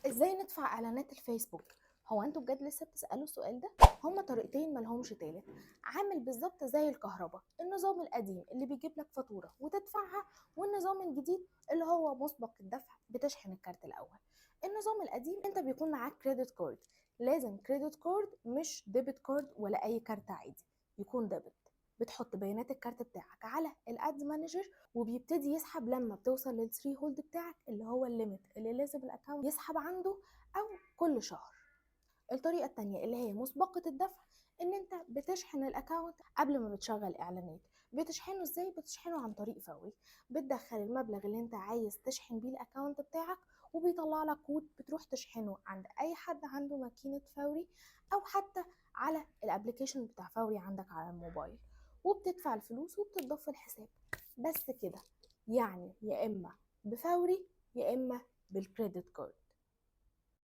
ازاي ندفع اعلانات الفيسبوك؟ هو انتوا بجد لسه بتسألوا السؤال ده؟ هما طريقتين ملهمش تالت. عامل بالظبط زي الكهرباء، النظام القديم اللي بيجيب لك فاتورة وتدفعها، والنظام الجديد اللي هو مسبق الدفع، بتشحن الكارت الاول. النظام القديم انت بيكون معاك كريدت كارد، لازم كريدت كارد مش ديبت كارد ولا اي كارت عادي، يكون ديبت. بتحط بيانات الكارت بتاعك على الادز مانجر، وبيبتدي يسحب لما بتوصل للثري هولد بتاعك اللي هو الليميت اللي لازم الاكونت يسحب عنده، او كل شهر. الطريقة التانية اللي هي مسبقة الدفع، ان انت بتشحن الاكونت قبل ما بتشغل اعلانات. بتشحنه ازاي؟ بتشحنه عن طريق فوري. بتدخل المبلغ اللي انت عايز تشحن بيه الاكونت بتاعك، وبيطلع لك كود بتروح تشحنه عند اي حد عنده ماكينة فوري، او حتى على الابليكيشن بتاع فوري عندك على الموبايل، وبتدفع الفلوس وبتضاف في الحساب. بس كده. يعني يا اما بفوري يا اما بالكريدت كارد.